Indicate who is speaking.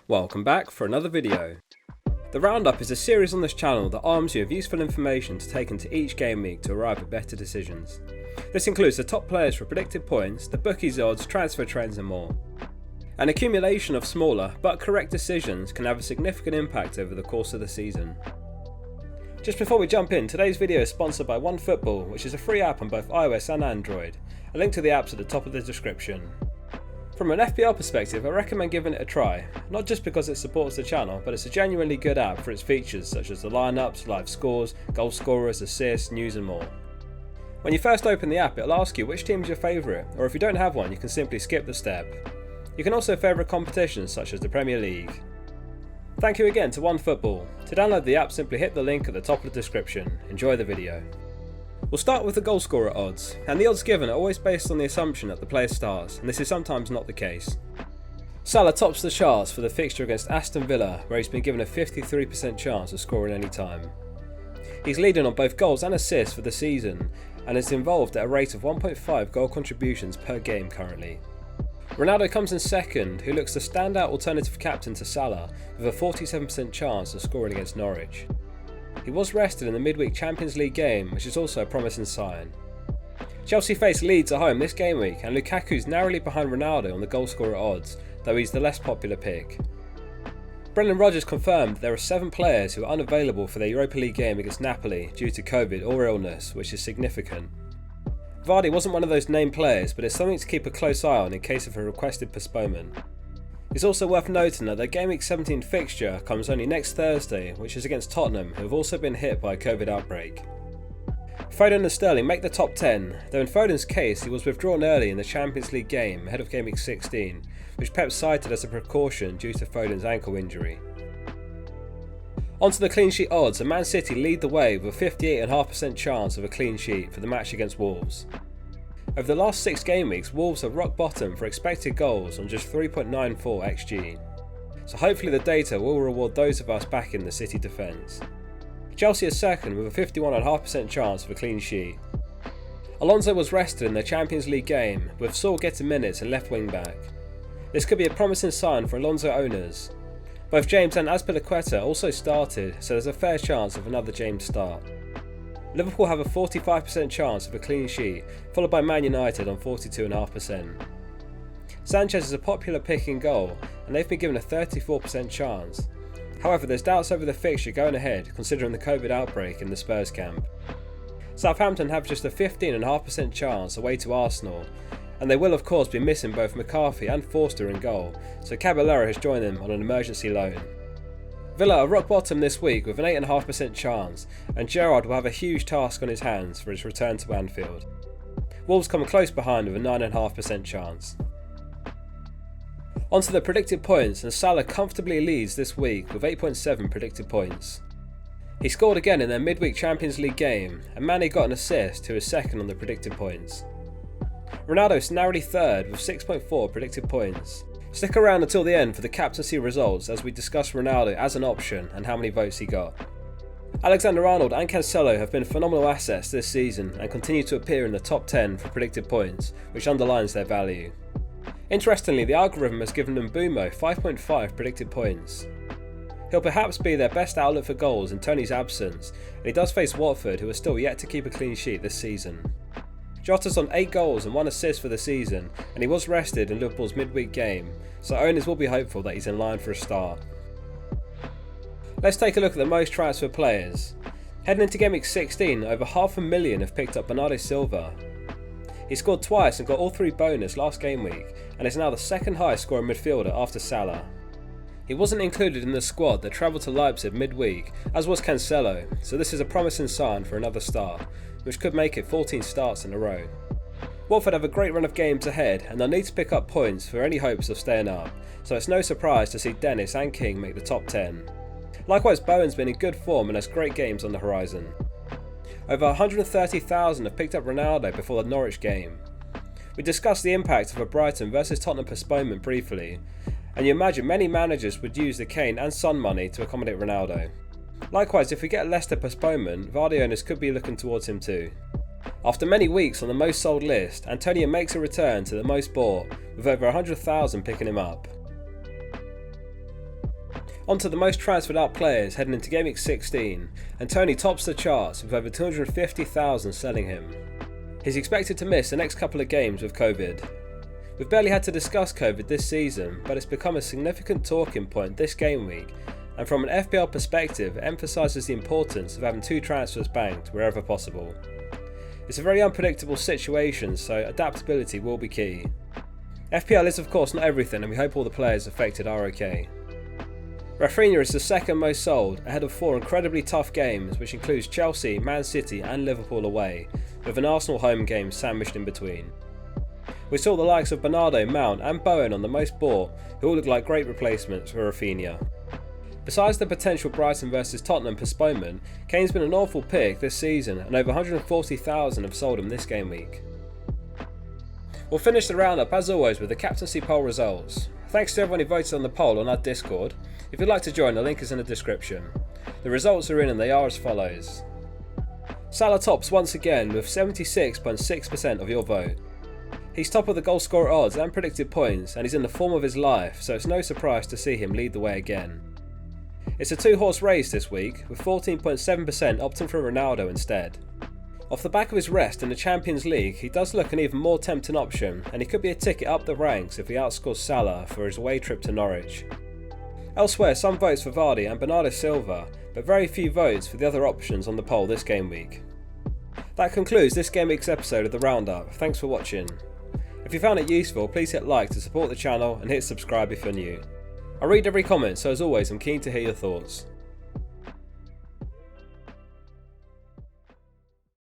Speaker 1: Welcome back for another video. The Roundup is a series on this channel that arms you with useful information to take into each game week to arrive at better decisions. This includes the top players for predicted points, the bookies odds, transfer trends and more. An accumulation of smaller but correct decisions can have a significant impact over the course of the season. Just before we jump in, today's video is sponsored by OneFootball, which is a free app on both iOS and Android. A link to the app's at the top of the description. From an FPL perspective, I recommend giving it a try, not just because it supports the channel, but it's a genuinely good app for its features such as the lineups, live scores, goal scorers, assists, news and more. When you first open the app, it'll ask you which team is your favourite, or if you don't have one you can simply skip the step. You can also favourite competitions such as the Premier League. Thank you again to OneFootball. To download the app, simply hit the link at the top of the description. Enjoy the video. We'll start with the Goalscorer Odds, and the odds given are always based on the assumption that the player starts, and this is sometimes not the case. Salah tops the charts for the fixture against Aston Villa, where he's been given a 53% chance of scoring any time. He's leading on both goals and assists for the season, and is involved at a rate of 1.5 goal contributions per game currently. Ronaldo comes in second, who looks the standout alternative captain to Salah, with a 47% chance of scoring against Norwich. He was rested in the midweek Champions League game, which is also a promising sign. Chelsea face Leeds at home this game week, and Lukaku's narrowly behind Ronaldo on the goalscorer odds, though he's the less popular pick. Brendan Rodgers confirmed there are 7 players who are unavailable for their Europa League game against Napoli due to COVID or illness, which is significant. Vardy wasn't one of those named players, but it's something to keep a close eye on in case of a requested postponement. It's also worth noting that their Gameweek 17 fixture comes only next Thursday, which is against Tottenham, who have also been hit by a COVID outbreak. Foden and Sterling make the top 10, though in Foden's case he was withdrawn early in the Champions League game ahead of Gameweek 16, which Pep cited as a precaution due to Foden's ankle injury. Onto the clean sheet odds, and Man City lead the way with a 58.5% chance of a clean sheet for the match against Wolves. Over the last 6 game weeks, Wolves have rock bottom for expected goals on just 3.94 xg. So hopefully the data will reward those of us backing the City defence. Chelsea is second with a 51.5% chance of a clean sheet. Alonso was rested in their Champions League game, with Saul getting minutes and left wing back. This could be a promising sign for Alonso owners. Both James and Azpilicueta also started, so there's a fair chance of another James start. Liverpool have a 45% chance of a clean sheet, followed by Man United on 42.5%. Sanchez is a popular pick in goal, and they've been given a 34% chance. However, there's doubts over the fixture going ahead, considering the COVID outbreak in the Spurs camp. Southampton have just a 15.5% chance away to Arsenal, and they will of course be missing both McCarthy and Forster in goal, so Caballero has joined them on an emergency loan. Villa are rock bottom this week with an 8.5% chance, and Gerrard will have a huge task on his hands for his return to Anfield. Wolves come close behind with a 9.5% chance. Onto the predicted points, and Salah comfortably leads this week with 8.7 predicted points. He scored again in their midweek Champions League game, and Mane got an assist, who is second on the predicted points. Ronaldo's narrowly third with 6.4 predicted points. Stick around until the end for the captaincy results as we discuss Ronaldo as an option and how many votes he got. Alexander-Arnold and Cancelo have been phenomenal assets this season and continue to appear in the top 10 for predicted points, which underlines their value. Interestingly, the algorithm has given Mbeumo 5.5 predicted points. He'll perhaps be their best outlet for goals in Tony's absence, and he does face Watford, who are still yet to keep a clean sheet this season. Jota's on 8 goals and 1 assist for the season, and he was rested in Liverpool's midweek game, so owners will be hopeful that he's in line for a start. Let's take a look at the most transferred players. Heading into Gameweek 16, over 500,000 have picked up Bernardo Silva. He scored twice and got all 3 bonus last game week, and is now the second highest scoring midfielder after Salah. He wasn't included in the squad that travelled to Leipzig midweek, as was Cancelo, so this is a promising sign for another start, which could make it 14 starts in a row. Watford have a great run of games ahead, and they'll need to pick up points for any hopes of staying up, so it's no surprise to see Dennis and King make the top 10. Likewise, Bowen's been in good form and has great games on the horizon. Over 130,000 have picked up Ronaldo before the Norwich game. We discussed the impact of a Brighton vs Tottenham postponement briefly, and you imagine many managers would use the Kane and Son money to accommodate Ronaldo. Likewise, if we get a Leicester postponement, Vardy owners could be looking towards him too. After many weeks on the most sold list, Antonio makes a return to the most bought, with over 100,000 picking him up. On to the most transferred out players heading into Gameweek 16, and Tony tops the charts with over 250,000 selling him. He's expected to miss the next couple of games with COVID. We've barely had to discuss COVID this season, but it's become a significant talking point this game week, and from an FPL perspective it emphasises the importance of having 2 transfers banked wherever possible. It's a very unpredictable situation, so adaptability will be key. FPL is of course not everything, and we hope all the players affected are okay. Rafinha is the second most sold, ahead of 4 incredibly tough games, which includes Chelsea, Man City and Liverpool away, with an Arsenal home game sandwiched in between. We saw the likes of Bernardo, Mount and Bowen on the most bought, who all look like great replacements for Rafinha. Besides the potential Brighton vs Tottenham postponement, Kane's been an awful pick this season, and over 140,000 have sold him this game week. We'll finish the roundup as always with the captaincy poll results. Thanks to everyone who voted on the poll on our Discord. If you'd like to join, the link is in the description. The results are in and they are as follows. Salah tops once again with 76.6% of your vote. He's top of the Goalscorer Odds and Predicted Points, and he's in the form of his life, so it's no surprise to see him lead the way again. It's a 2-horse race this week, with 14.7% opting for Ronaldo instead. Off the back of his rest in the Champions League, he does look an even more tempting option, and he could be a ticket up the ranks if he outscores Salah for his away trip to Norwich. Elsewhere, some votes for Vardy and Bernardo Silva, but very few votes for the other options on the poll this game week. That concludes this game week's episode of the Roundup. Thanks for watching. If you found it useful, please hit like to support the channel and hit subscribe if you're new. I read every comment, so as always I'm keen to hear your thoughts.